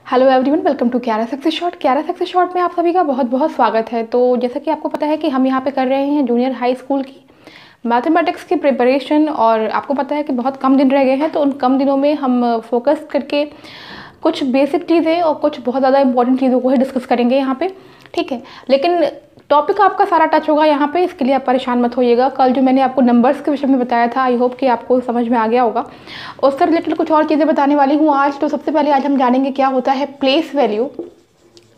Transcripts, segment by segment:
Hello everyone, welcome to क्यारा success short. क्यारा success short में आप सभी का बहुत बहुत स्वागत है। तो जैसा कि आपको पता है कि हम यहाँ पे कर रहे हैं जूनियर हाई स्कूल की मैथमेटिक्स की प्रिपरेशन, और आपको पता है कि बहुत कम दिन रह गए हैं। तो उन कम दिनों में हम फोकस करके कुछ बेसिक चीज़ें और कुछ बहुत ज़्यादा इंपॉर्टेंट चीज़ों को ही डिस्कस करेंगे यहाँ पे, ठीक है। लेकिन टॉपिक आपका सारा टच होगा यहाँ पे, इसके लिए आप परेशान मत होइएगा। कल जो मैंने आपको नंबर्स के विषय में बताया था, आई होप कि आपको समझ में आ गया होगा। उससे रिलेटेड कुछ और चीज़ें बताने वाली हूँ आज। तो सबसे पहले आज हम जानेंगे क्या होता है प्लेस वैल्यू,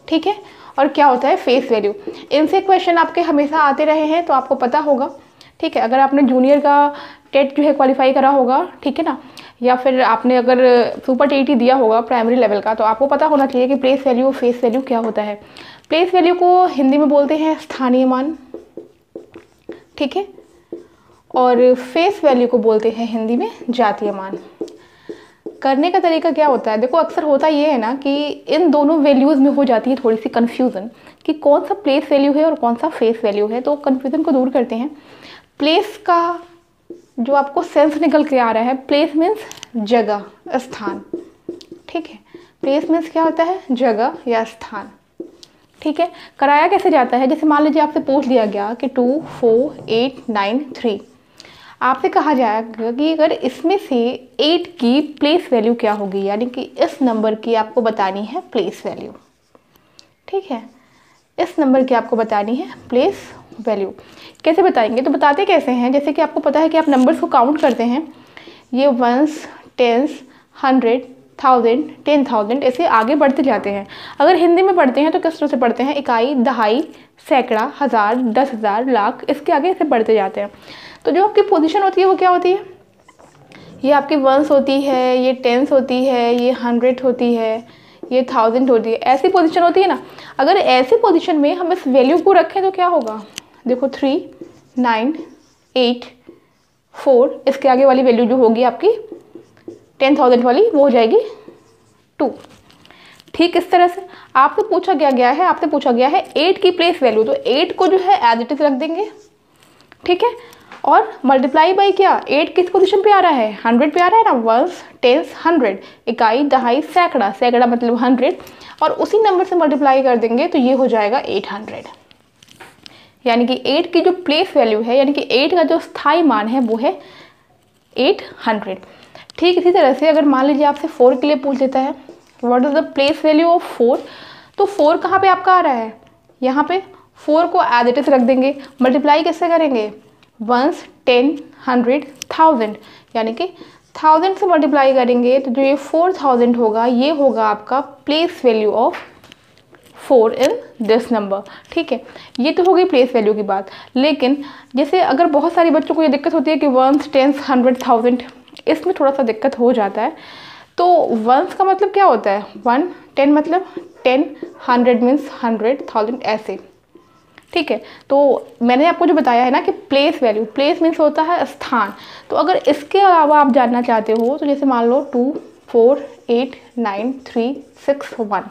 ठीक है, और क्या होता है फेस वैल्यू। इनसे क्वेश्चन आपके हमेशा आते रहे हैं, तो आपको पता होगा, ठीक है। अगर आपने जूनियर का टेट जो है क्वालिफाई करा होगा, ठीक है ना, या फिर आपने अगर सुपर टेट दिया होगा प्राइमरी लेवल का, तो आपको पता होना चाहिए कि प्लेस वैल्यू फेस वैल्यू क्या होता है। प्लेस वैल्यू को हिंदी में बोलते हैं स्थानीय मान, ठीक है, और फेस वैल्यू को बोलते हैं हिंदी में जातीय मान। करने का तरीका क्या होता है, देखो अक्सर होता ये है ना कि इन दोनों वैल्यूज़ में हो जाती है थोड़ी सी कन्फ्यूज़न कि कौन सा प्लेस वैल्यू है और कौन सा फेस वैल्यू है। तो कन्फ्यूज़न को दूर करते हैं। प्लेस का जो आपको सेंस निकल के आ रहा है, प्लेस मीन्स जगह, स्थान, ठीक है। प्लेस मीन्स क्या होता है, जगह या स्थान, ठीक है। कराया कैसे जाता है, जैसे मान लीजिए आपसे पूछ लिया गया कि 2 4 8 9 3, आपसे कहा जाएगा कि अगर इसमें से 8 की प्लेस वैल्यू क्या होगी, यानी कि इस नंबर की आपको बतानी है प्लेस वैल्यू, ठीक है। इस नंबर की आपको बतानी है प्लेस वैल्यू। कैसे बताएंगे, तो बताते कैसे हैं, जैसे कि आपको पता है कि आप नंबर्स को काउंट करते हैं, ये वंस, टेंस, 100, 1000, 10,000 ऐसे आगे बढ़ते जाते हैं। अगर हिंदी में पढ़ते हैं तो किस तरह से पढ़ते हैं, इकाई, दहाई, सैकड़ा, हज़ार, 10,000, लाख, इसके आगे ऐसे बढ़ते जाते हैं। तो जो आपकी पोजीशन होती है वो क्या होती है, ये आपकी वंस होती है, ये टेंस होती है, ये 100 होती है, ये 1000 होती है, ऐसी पोजीशन होती है ना। अगर ऐसी पोजीशन में हम इस वैल्यू को रखें तो क्या होगा, देखो 3 9 8 4, इसके आगे वाली वैल्यू जो होगी आपकी 10,000 वाली, वो हो जाएगी 2। ठीक इस तरह से आपसे पूछा गया है 8 की प्लेस वैल्यू, तो 8 को जो है एज इट इज रख देंगे, ठीक है, और मल्टीप्लाई बाई क्या, 8 किस पोजीशन पे आ रहा है, 100 पे आ रहा है ना, वंस, टेंस, 100, इकाई, दहाई, सैकड़ा, सैकड़ा मतलब 100, और उसी नंबर से मल्टीप्लाई कर देंगे तो ये हो जाएगा 800। यानी कि 8 की जो प्लेस वैल्यू है, यानी कि 8 का जो स्थायी मान है वो है 800। ठीक इसी तरह से अगर मान लीजिए आपसे 4 के लिए पूछ लेता है what is the place value of 4, तो 4 कहाँ पे आपका आ रहा है, यहाँ पे 4 को एज इट इज रख देंगे। मल्टीप्लाई कैसे करेंगे, वंस, 10, 100, 1000, यानी कि 1000 से मल्टीप्लाई करेंगे तो जो ये 4000 होगा, ये होगा आपका place value of 4 in this number, ठीक है। ये तो हो गई प्लेस वैल्यू की बात। लेकिन जैसे अगर बहुत सारे बच्चों को ये दिक्कत होती है कि वंस, टेंस, 100, 1000, इसमें थोड़ा सा दिक्कत हो जाता है। तो वंस का मतलब क्या होता है, 1, 10 मतलब 10, 100 मीन्स 100, 1000 ऐसे, ठीक है। तो मैंने आपको जो बताया है ना कि प्लेस वैल्यू, प्लेस मीन्स होता है स्थान। तो अगर इसके अलावा आप जानना चाहते हो तो जैसे मान लो 2 4 8 9 3 6 1,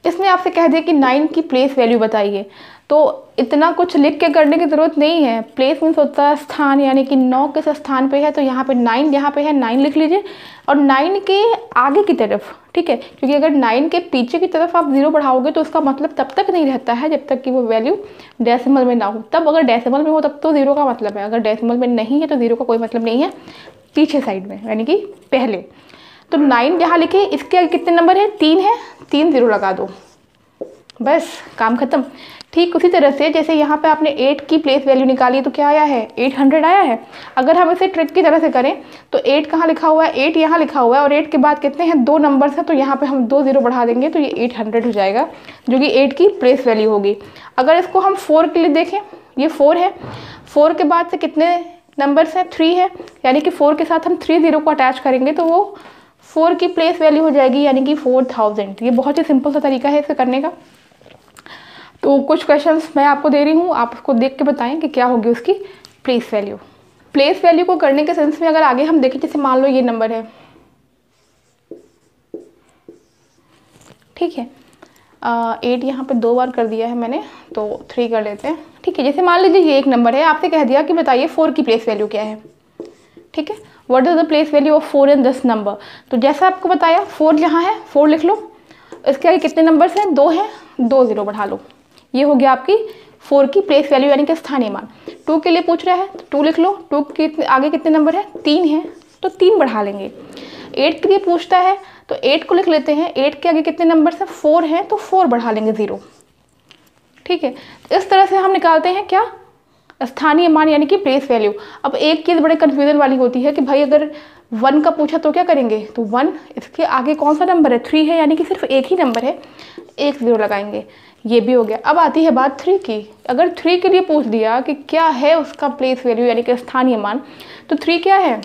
इसमें आपसे कह दे कि 9 की प्लेस वैल्यू बताइए, तो इतना कुछ लिख के करने की ज़रूरत नहीं है। प्लेस मीन्स होता है स्थान, यानी कि 9 किस स्थान पे है, तो यहाँ पे 9 यहाँ पे है, 9 लिख लीजिए, और 9 के आगे की तरफ, ठीक है, क्योंकि अगर 9 के पीछे की तरफ आप 0 बढ़ाओगे तो उसका मतलब तब तक नहीं रहता है जब तक कि वो वैल्यू डेसिमल में ना हो। तब अगर डेसिमल में हो तब तो 0 का मतलब है, अगर डेसिमल में नहीं है तो 0 का कोई मतलब नहीं है पीछे साइड में, यानी कि पहले। तो 9 यहाँ लिखे, इसके आगे कितने नंबर है, 3 है, 3 0 लगा दो, बस काम खत्म। ठीक उसी तरह से जैसे यहाँ पे आपने 8 की प्लेस वैल्यू निकाली तो क्या आया है, 800 आया है। अगर हम इसे ट्रिक की तरह से करें तो 8 कहाँ लिखा हुआ है, 8 यहाँ लिखा हुआ है, और 8 के बाद कितने हैं, 2 नंबर्स हैं, तो यहाँ पे हम 2 0 बढ़ा देंगे तो ये 800 हो जाएगा, जो कि 8 की प्लेस वैल्यू होगी। अगर इसको हम 4 के लिए देखें, ये 4 है, 4 के बाद से कितने नंबर्स हैं, 3 है, यानी कि 4 के साथ हम 3 0 को अटैच करेंगे तो वो 4 की प्लेस वैल्यू हो जाएगी, यानी कि 4000। ये बहुत ही सिंपल सा तरीका है इसे करने का। तो कुछ क्वेश्चंस मैं आपको दे रही हूँ, आप उसको देख के बताएं कि क्या होगी उसकी प्लेस वैल्यू। प्लेस वैल्यू को करने के सेंस में अगर आगे हम देखें, जैसे मान लो ये नंबर है, ठीक है, 8 यहाँ पे 2 बार कर दिया है मैंने, तो 3 कर लेते हैं, ठीक है। जैसे मान लीजिए ये एक नंबर है, आपसे कह दिया कि बताइए 4 की प्लेस वैल्यू क्या है, ठीक है, what is the place value of 4 in this number. तो जैसा आपको बताया 4 जहाँ है 4 लिख लो, इसके आगे कितने नंबर्स हैं, 2 हैं, 2 0 बढ़ा लो। ये हो गया आपकी 4 की प्लेस वैल्यू यानी कि स्थानीय मान। 2 के लिए पूछ रहा है तो 2 लिख लो, 2 के आगे कितने नंबर है, 3 है तो 3 बढ़ा लेंगे। 8 के लिए पूछता है तो 8 को लिख लेते हैं, 8 के आगे कितने नंबर हैं, 4 हैं तो 4 बढ़ा लेंगे 0। ठीक है, इस तरह से हम निकालते हैं क्या, स्थानीय मान यानी कि प्लेस वैल्यू। अब एक चीज़ बड़े कन्फ्यूजन वाली होती है कि भाई अगर 1 का पूछा तो क्या करेंगे, तो 1 इसके आगे कौन सा नंबर है, 3 है यानी कि सिर्फ एक ही नंबर है, एक 0 लगाएंगे। ये भी हो गया। अब आती है बात 3 की। अगर 3 के लिए पूछ दिया कि क्या है उसका प्लेस वैल्यू यानी कि स्थानीय मान, तो 3 क्या है,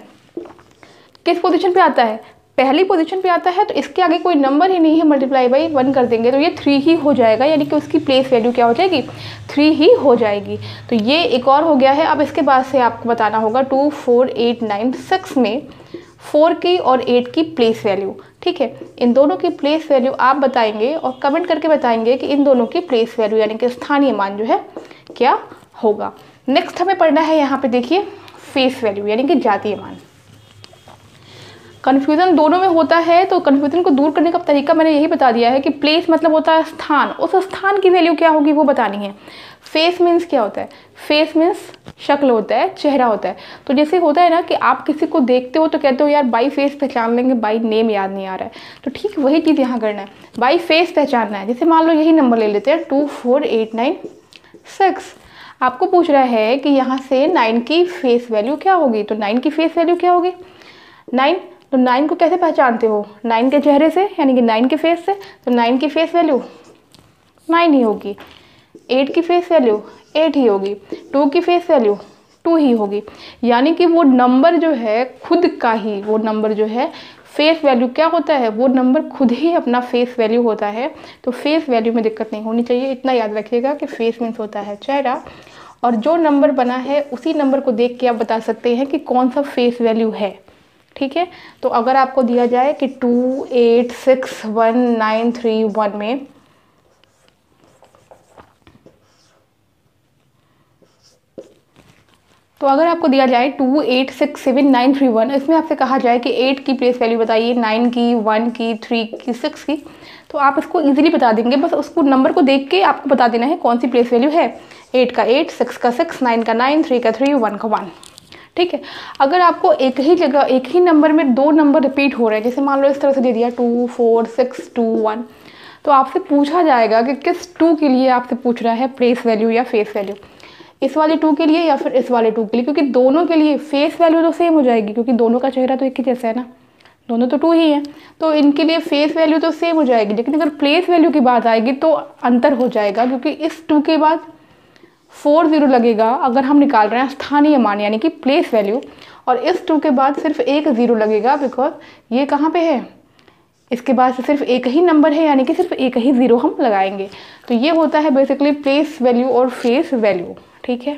किस पोजीशन पे आता है, पहली पोजीशन पे आता है, तो इसके आगे कोई नंबर ही नहीं है, मल्टीप्लाई बाई 1 कर देंगे तो ये 3 ही हो जाएगा, यानी कि उसकी प्लेस वैल्यू क्या हो जाएगी, 3 ही हो जाएगी। तो ये एक और हो गया है। अब इसके बाद से आपको बताना होगा 2 4 8 9 6 में 4 की और 8 की प्लेस वैल्यू। ठीक है, इन दोनों की प्लेस वैल्यू आप बताएंगे और कमेंट करके बताएंगे कि इन दोनों की प्लेस वैल्यू यानी कि स्थानीय मान जो है क्या होगा। नेक्स्ट हमें पढ़ना है यहाँ पे देखिए फेस वैल्यू यानी कि जातीय मान। कन्फ्यूज़न दोनों में होता है, तो कन्फ्यूज़न को दूर करने का तरीका मैंने यही बता दिया है कि प्लेस मतलब होता है स्थान, उस स्थान की वैल्यू क्या होगी वो बतानी है। फेस मीन्स क्या होता है, फेस मीन्स शक्ल होता है, चेहरा होता है। तो जैसे होता है ना कि आप किसी को देखते हो तो कहते हो यार बाई फेस पहचान लेंगे, बाई नेम याद नहीं आ रहा है, तो ठीक वही चीज़ यहाँ करना है, बाई फेस पहचानना है। जैसे मान लो यही नंबर ले लेते हैं 2 4 8 9 6, आपको पूछ रहा है कि यहाँ से 9 की फेस वैल्यू क्या होगी, तो 9 की फेस वैल्यू क्या होगी 9, तो 9 को कैसे पहचानते हो, 9 के चेहरे से यानी कि 9 के फेस से, तो 9 की फेस वैल्यू 9 ही होगी। 8 की फेस वैल्यू 8 ही होगी। 2 की फेस वैल्यू 2 ही होगी। यानी कि वो नंबर जो है खुद का ही, वो नंबर जो है फेस वैल्यू क्या होता है, वो नंबर खुद ही अपना फेस वैल्यू होता है। तो फेस वैल्यू में दिक्कत नहीं होनी चाहिए, इतना याद रखिएगा कि फेस मीन्स होता है चेहरा, और जो नंबर बना है उसी नंबर को देख के आप बता सकते हैं कि कौन सा फेस वैल्यू है। ठीक है, तो अगर आपको दिया जाए कि 2 8 6 1 9 3 1 में तो अगर आपको दिया जाए 2 8 6 7 9 3 1, इसमें आपसे कहा जाए कि 8 की प्लेस वैल्यू बताइए, 9 की, 1 की, 3 की, 6 की, तो आप इसको इजीली बता देंगे। बस उसको नंबर को देख के आपको बता देना है कौन सी प्लेस वैल्यू है। 8 का 8, 6 का 6, 9 का 9, 3 का 3, 1 का 1। ठीक है, अगर आपको एक ही जगह एक ही नंबर में 2 नंबर रिपीट हो रहे हैं, जैसे मान लो इस तरह से दे दिया 2 4 6 2 1, तो आपसे पूछा जाएगा कि किस 2 के लिए आपसे पूछ रहा है प्लेस वैल्यू या फेस वैल्यू, इस वाले 2 के लिए या फिर इस वाले 2 के लिए, क्योंकि दोनों के लिए फेस वैल्यू तो सेम हो जाएगी, क्योंकि दोनों का चेहरा तो एक ही जैसा है ना, दोनों तो 2 ही हैं, तो इनके लिए फेस वैल्यू तो सेम हो जाएगी। लेकिन अगर प्लेस वैल्यू की बात आएगी तो अंतर हो जाएगा, क्योंकि इस 2 के बाद 4 0 लगेगा अगर हम निकाल रहे हैं स्थानीय मान यानी कि प्लेस वैल्यू, और इस 2 के बाद सिर्फ एक 0 लगेगा, बिकॉज ये कहाँ पे है, इसके बाद से सिर्फ एक ही नंबर है यानी कि सिर्फ एक ही 0 हम लगाएंगे। तो ये होता है बेसिकली प्लेस वैल्यू और फेस वैल्यू। ठीक है,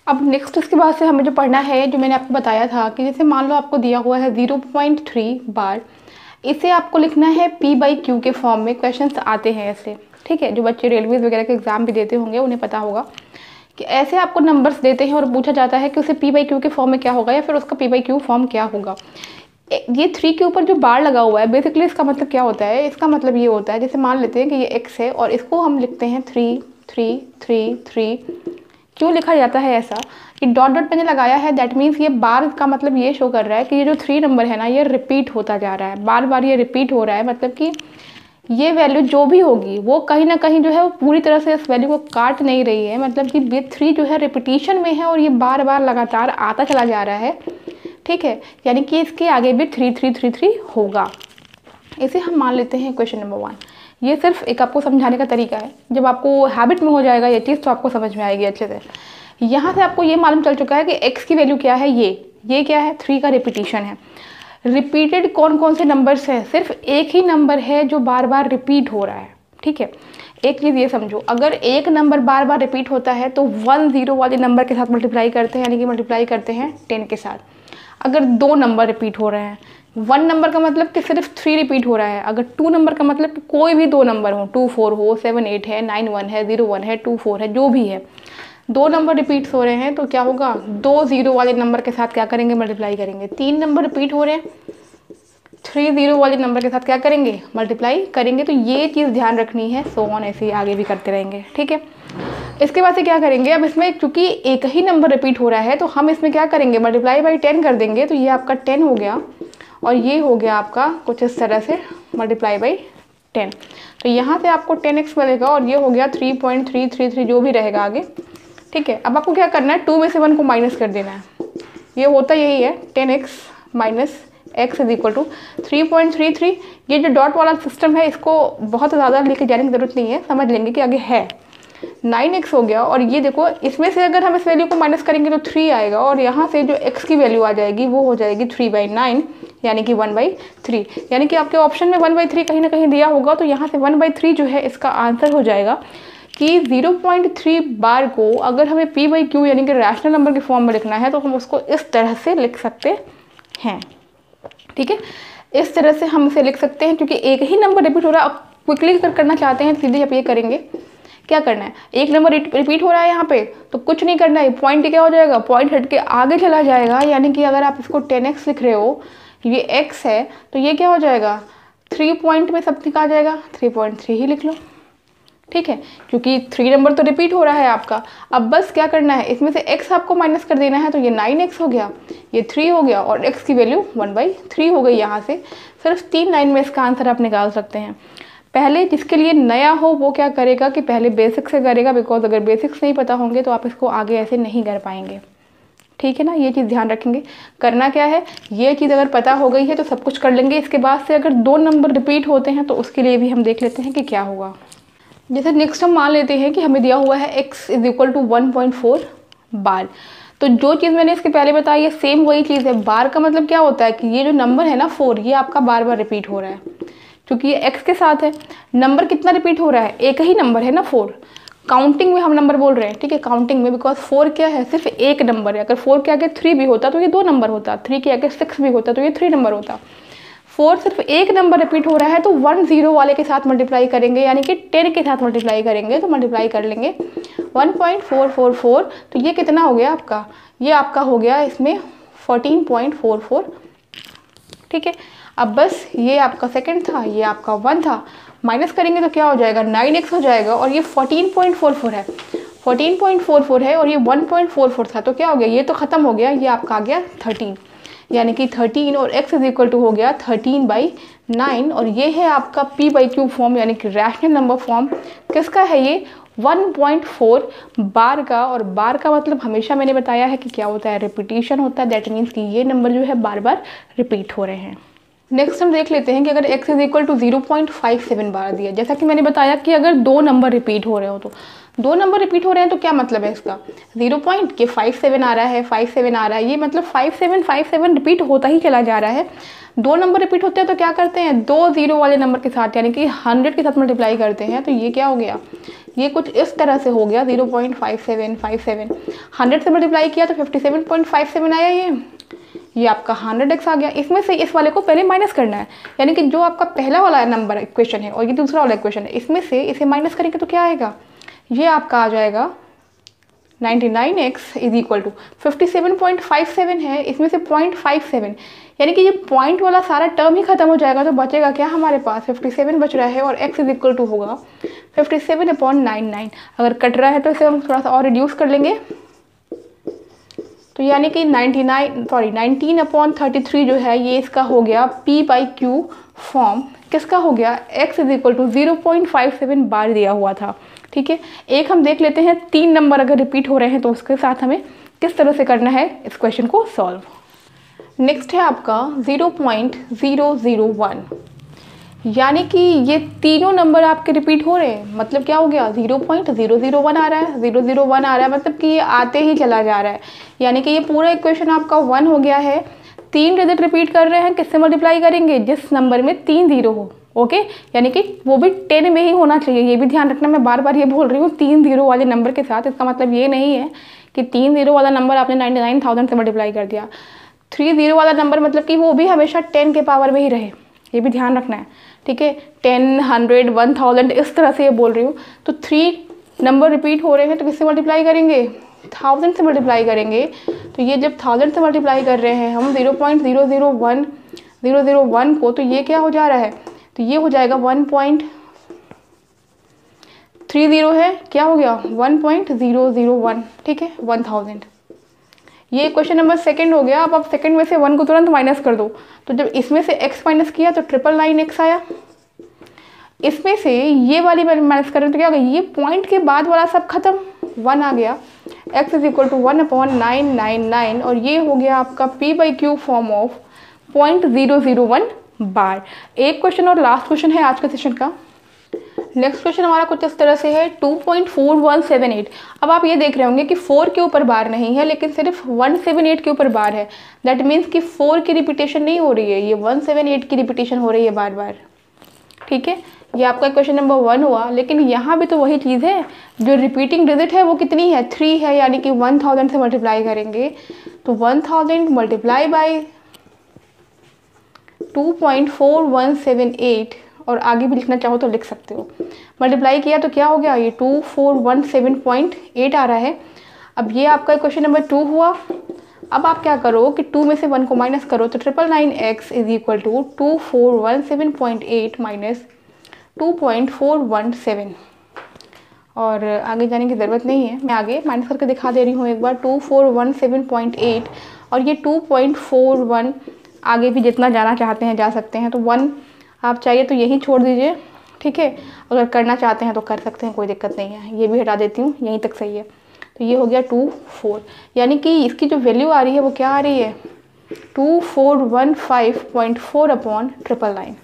अब नेक्स्ट इसके बाद से हमें जो पढ़ना है, जो मैंने आपको बताया था कि जैसे मान लो आपको दिया हुआ है 0.3 बार, इसे आपको लिखना है P/Q के फॉर्म में। क्वेश्चंस आते हैं ऐसे, ठीक है, जो बच्चे रेलवेज वगैरह के एग्जाम भी देते होंगे उन्हें पता होगा कि ऐसे आपको नंबर्स देते हैं और पूछा जाता है कि उसे P/Q के फॉर्म में क्या होगा या फिर उसका P/Q फॉर्म क्या होगा। ये 3 के ऊपर जो बार लगा हुआ है बेसिकली इसका मतलब क्या होता है, इसका मतलब ये होता है, जैसे मान लेते हैं कि ये x है और इसको हम लिखते हैं 3 3 3 3। क्यों लिखा जाता है ऐसा कि डॉट डॉट मैंने लगाया है, दैट मीन्स ये बार का मतलब ये शो कर रहा है कि ये जो 3 नंबर है ना ये रिपीट होता जा रहा है, बार बार ये रिपीट हो रहा है, मतलब कि ये वैल्यू जो भी होगी वो कहीं ना कहीं जो है वो पूरी तरह से इस वैल्यू को काट नहीं रही है, मतलब कि ये 3 जो है रिपीटिशन में है और ये बार बार लगातार आता चला जा रहा है। ठीक है, यानी कि इसके आगे भी 3 3 3 3 होगा। इसे हम मान लेते हैं क्वेश्चन नंबर 1। ये सिर्फ एक आपको समझाने का तरीका है, जब आपको हैबिट में हो जाएगा ये चीज़ तो आपको समझ में आएगी अच्छे से। यहाँ से आपको ये मालूम चल चुका है कि x की वैल्यू क्या है, ये क्या है, 3 का रिपीटिशन है। रिपीटेड कौन कौन से नंबर्स हैं, सिर्फ एक ही नंबर है जो बार बार रिपीट हो रहा है। ठीक है, एक चीज़ ये समझो, अगर एक नंबर बार बार रिपीट होता है तो 1 0 वाले नंबर के साथ मल्टीप्लाई करते हैं, यानी कि मल्टीप्लाई करते हैं 10 के साथ। अगर 2 नंबर रिपीट हो रहे हैं, 1 नंबर का मतलब कि सिर्फ 3 रिपीट हो रहा है, अगर 2 नंबर का मतलब कि कोई भी 2 नंबर हो, 2 4 हो, 7 8 है, 9 1 है, 0 1 है, 2 4 है, जो भी है, दो नंबर रिपीट हो रहे हैं तो क्या होगा, 2 0 वाले नंबर के साथ क्या करेंगे, मल्टीप्लाई करेंगे। 3 नंबर रिपीट हो रहे हैं, 3 0 वाले नंबर के साथ क्या करेंगे, मल्टीप्लाई करेंगे। तो ये चीज़ ध्यान रखनी है, सो ऑन ऐसे ही आगे भी करते रहेंगे, ठीक है। इसके बाद से क्या करेंगे, अब इसमें चूंकि एक ही नंबर रिपीट हो रहा है तो हम इसमें क्या करेंगे, मल्टीप्लाई बाई 10 कर देंगे। तो ये आपका 10 हो गया और ये हो गया आपका कुछ इस तरह से मल्टीप्लाई बाई 10। तो यहाँ से आपको 10x मिलेगा और ये हो गया 3.333 जो भी रहेगा आगे, ठीक है। अब आपको क्या करना है, 2 में से 1 को माइनस कर देना है। ये होता यही है, 10x minus x is equal to 3.33। ये जो डॉट वाला सिस्टम है इसको बहुत ज़्यादा लेके जाने की ज़रूरत नहीं है, समझ लेंगे कि आगे है। 9x हो गया और ये देखो इसमें से अगर हम इस वैल्यू को माइनस करेंगे तो 3 आएगा और यहाँ से जो x की वैल्यू आ जाएगी वो हो जाएगी 3/9 यानी कि 1/3। यानी कि आपके ऑप्शन में 1/3 कहीं ना कहीं दिया होगा, तो यहाँ से 1/3 जो है इसका आंसर हो जाएगा कि 0.3 बार को अगर हमें p/q यानी कि रैशनल नंबर के फॉर्म में लिखना है तो हम उसको इस तरह से लिख सकते हैं, ठीक है। इस तरह से हम इसे लिख सकते हैं क्योंकि एक ही नंबर रिपीट हो रहा है। अब क्विकली अगर करना चाहते हैं सीधे आप ये करेंगे, क्या करना है, एक नंबर रिपीट हो रहा है यहाँ पे तो कुछ नहीं करना है, पॉइंट क्या हो जाएगा, पॉइंट हट के आगे चला जाएगा। यानी कि अगर आप इसको 10x लिख रहे हो, ये x है तो ये क्या हो जाएगा, 3 पॉइंट में सब आ जाएगा, 3.3 ही लिख लो, ठीक है, क्योंकि 3 नंबर तो रिपीट हो रहा है आपका। अब बस क्या करना है, इसमें से x आपको माइनस कर देना है। तो ये 9x हो गया, ये 3 हो गया और x की वैल्यू 1/3 हो गई। यहाँ से सिर्फ 3 लाइन में इसका आंसर आप निकाल सकते हैं। पहले जिसके लिए नया हो वो क्या करेगा कि पहले बेसिक्स से करेगा, बिकॉज अगर बेसिक्स नहीं पता होंगे तो आप इसको आगे ऐसे नहीं कर पाएंगे, ठीक है ना। ये चीज़ ध्यान रखेंगे। करना क्या है, ये चीज़ अगर पता हो गई है तो सब कुछ कर लेंगे। इसके बाद से अगर 2 नंबर रिपीट होते हैं तो उसके लिए भी हम देख लेते हैं कि क्या होगा। जैसे नेक्स्ट हम मान लेते हैं कि हमें दिया हुआ है x इज इक्वल टू 1.4 बार। तो जो चीज़ मैंने इसके पहले बताई है सेम वही चीज़ है। बार का मतलब क्या होता है कि ये जो नंबर है ना 4, ये आपका बार बार रिपीट हो रहा है क्योंकि ये x के साथ है। नंबर कितना रिपीट हो रहा है, एक ही नंबर है ना 4। काउंटिंग में हम नंबर बोल रहे हैं, ठीक है, काउंटिंग में, बिकॉज 4 क्या है, सिर्फ एक नंबर है। अगर 4 के आगे 3 भी होता तो ये 2 नंबर होता, 3 के आगे 6 भी होता तो ये 3 नंबर होता। 4 सिर्फ एक नंबर रिपीट हो रहा है तो 1 0 वाले के साथ मल्टीप्लाई करेंगे, यानी कि 10 के साथ मल्टीप्लाई करेंगे। तो मल्टीप्लाई कर लेंगे 1.444, तो ये कितना हो गया आपका, ये आपका हो गया इसमें 14.44, ठीक है। अब बस ये आपका सेकंड था, ये आपका 1 था, माइनस करेंगे तो क्या हो जाएगा, 9x हो जाएगा और ये 14.44 है, 14.44 है और ये 1.44 था तो क्या हो गया, ये तो ख़त्म हो गया, ये आपका आ गया 13, यानी कि 13 और x इज इक्वल टू हो गया 13/9। और ये है आपका p/q फॉर्म यानी कि रैशनल नंबर फॉर्म। किसका है ये, 1.4 बार का। और बार का मतलब हमेशा मैंने बताया है कि क्या होता है, रिपीटिशन होता है। दैट मीन्स कि ये नंबर जो है बार बार रिपीट हो रहे हैं। नेक्स्ट हम देख लेते हैं कि अगर x इज इक्वल टू 0.57 बार दिया, जैसा कि मैंने बताया कि अगर 2 नंबर रिपीट हो रहे हो तो 2 नंबर रिपीट हो रहे हैं तो क्या मतलब है इसका, 0.57 आ रहा है, 57 आ रहा है, ये मतलब 57 रिपीट होता ही चला जा रहा है। 2 नंबर रिपीट होते हैं तो क्या करते हैं, 2 0 वाले नंबर के साथ यानी कि 100 के साथ मल्टीप्लाई करते हैं। तो ये क्या हो गया, ये कुछ इस तरह से हो गया 0.5757, 100 से मल्टीप्लाई किया तो 57.57 आया। ये आपका 100x आ गया। इसमें से इस वाले को पहले माइनस करना है, यानी कि जो आपका पहला वाला नंबर इक्वेशन है और ये दूसरा वाला इक्वेशन है, इसमें से इसे माइनस करेंगे तो क्या आएगा, ये आपका आ जाएगा 99x इज इक्वल टू 57.57 है, इसमें से 0.57, यानी कि ये पॉइंट वाला सारा टर्म ही खत्म हो जाएगा। तो बचेगा क्या हमारे पास, 57 बच रहा है और x इज इक्वल टू होगा 57/99। अगर कट रहा है तो इसे हम थोड़ा सा और रिड्यूस कर लेंगे, तो यानी कि 19/33 जो है ये इसका हो गया p/q फॉर्म। किसका हो गया, x इज इक्वल टू 0.57 बार दिया हुआ था, ठीक है। एक हम देख लेते हैं 3 नंबर अगर रिपीट हो रहे हैं तो उसके साथ हमें किस तरह से करना है इस क्वेश्चन को सॉल्व। नेक्स्ट है आपका 0.001, यानी कि ये तीनों नंबर आपके रिपीट हो रहे हैं। मतलब क्या हो गया, 0.001 आ रहा है, 001 आ रहा है, मतलब कि ये आते ही चला जा रहा है। यानी कि ये पूरा इक्वेशन आपका 1 हो गया है। 3 डिजिट रिपीट कर रहे हैं, किससे मल्टीप्लाई करेंगे, जिस नंबर में 3 0 हो, ओके, यानी कि वो भी 10 में ही होना चाहिए। ये भी ध्यान रखना, मैं बार बार ये बोल रही हूँ 3 0 वाले नंबर के साथ। इसका मतलब ये नहीं है कि 3 0 वाला नंबर आपने 99,000 से मल्टीप्लाई कर दिया। 3 0 वाला नंबर मतलब कि वो भी हमेशा 10 के पावर में ही रहे, ये भी ध्यान रखना है, ठीक है। 10, 100, 1000 इस तरह से ये बोल रही हूँ। तो 3 नंबर रिपीट हो रहे हैं तो किससे मल्टीप्लाई करेंगे, 1000 से मल्टीप्लाई करेंगे। तो ये जब 1000 से मल्टीप्लाई कर रहे हैं हम 0.001001 को, तो ये क्या हो जा रहा है, तो ये हो जाएगा 1.30 है, क्या हो गया 1.001, ठीक है 1000। ये क्वेश्चन नंबर सेकंड हो गया। अब आप सेकंड में से 1 को तुरंत माइनस कर दो, तो जब इसमें से x माइनस किया तो 999x आया। इसमें से ये वाली माइनस करें तो क्या होगा, ये पॉइंट के बाद वाला सब खत्म, 1 आ गया, x इज इक्वल टू 1/999, और ये हो गया आपका p/q फॉर्म ऑफ 0.001 बार। एक क्वेश्चन और लास्ट क्वेश्चन है आज के सेशन का। नेक्स्ट क्वेश्चन हमारा कुछ इस तरह से है 2.4178। अब आप ये देख रहे होंगे कि 4 के ऊपर बार नहीं है, लेकिन सिर्फ 178 के ऊपर बार है। दैट मीन्स कि 4 की रिपीटेशन नहीं हो रही है, ये 178 की रिपीटेशन हो रही है बार बार, ठीक है। ये आपका क्वेश्चन नंबर 1 हुआ। लेकिन यहाँ भी तो वही चीज़ है, जो रिपीटिंग डिजिट है वो कितनी है, 3 है, यानी कि 1000 से मल्टीप्लाई करेंगे तो 1000 मल्टीप्लाई बाई 2.4178, और आगे भी लिखना चाहो तो लिख सकते हो। मल्टीप्लाई किया तो क्या हो गया, ये 2417.8 आ रहा है। अब ये आपका क्वेश्चन नंबर 2 हुआ। अब आप क्या करो कि 2 में से 1 को माइनस करो, तो 999x is equal to 2417.8 minus 2.417, और आगे जाने की ज़रूरत नहीं है, मैं आगे माइनस करके दिखा दे रही हूँ एक बार। 2417.8 और ये 2.41, आगे भी जितना जाना चाहते हैं जा सकते हैं। तो 1 आप चाहिए तो यही छोड़ दीजिए, ठीक है। अगर करना चाहते हैं तो कर सकते हैं, कोई दिक्कत नहीं है। ये भी हटा देती हूँ, यहीं तक सही है। तो ये हो गया 24, यानी कि इसकी जो वैल्यू आ रही है वो क्या आ रही है, 2415.4/999।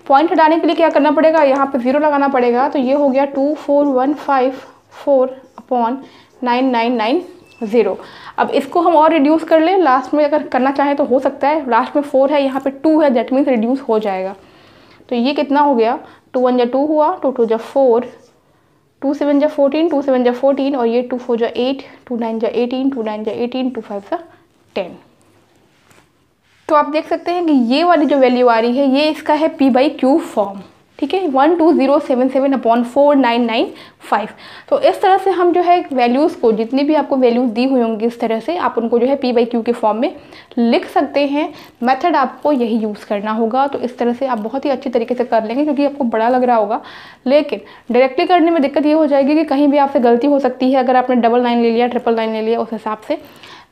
पॉइंट हटाने के लिए क्या करना पड़ेगा, यहाँ पे 0 लगाना पड़ेगा। तो ये हो गया 2415499990। अब इसको हम और रिड्यूस कर लें, लास्ट में अगर करना चाहें तो हो सकता है। लास्ट में 4 है, यहाँ पे 2 है, दैट मीन्स रिड्यूस हो जाएगा। तो ये कितना हो गया, 2 1 जा 2 हुआ, 2 2 जा 4, 2 7 जा 14, 2 7 जा 14, और ये 2 4 जा 8, 2 9 जा 18, 2 9 जा 18, 2 5 जा 10। तो आप देख सकते हैं कि ये वाली जो वैल्यू आ रही है ये इसका है p/q फॉर्म, ठीक है, 12077/4995। तो इस तरह से हम जो है वैल्यूज़ को, जितनी भी आपको वैल्यूज़ दी हुई होंगी इस तरह से आप उनको जो है p/q के फॉर्म में लिख सकते हैं। मेथड आपको यही यूज़ करना होगा। तो इस तरह से आप बहुत ही अच्छी तरीके से कर लेंगे, क्योंकि आपको बड़ा लग रहा होगा, लेकिन डायरेक्टली करने में दिक्कत ये हो जाएगी कि कहीं भी आपसे गलती हो सकती है। अगर आपने 999 ले लिया, 999 ले लिया, उस हिसाब से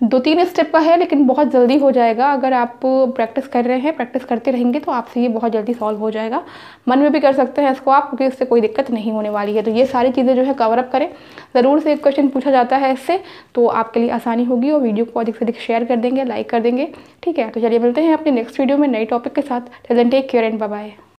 2-3 स्टेप का है, लेकिन बहुत जल्दी हो जाएगा। अगर आप प्रैक्टिस कर रहे हैं, प्रैक्टिस करते रहेंगे तो आपसे ये बहुत जल्दी सॉल्व हो जाएगा। मन में भी कर सकते हैं इसको आप, क्योंकि इससे कोई दिक्कत नहीं होने वाली है। तो ये सारी चीज़ें जो है कवर अप करें। ज़रूर से एक क्वेश्चन पूछा जाता है इससे, तो आपके लिए आसानी होगी। और वीडियो को अधिक से अधिक शेयर कर देंगे, लाइक कर देंगे, ठीक है। तो चलिए मिलते हैं अपने नेक्स्ट वीडियो में नई टॉपिक के साथ। Till then take care and bye bye.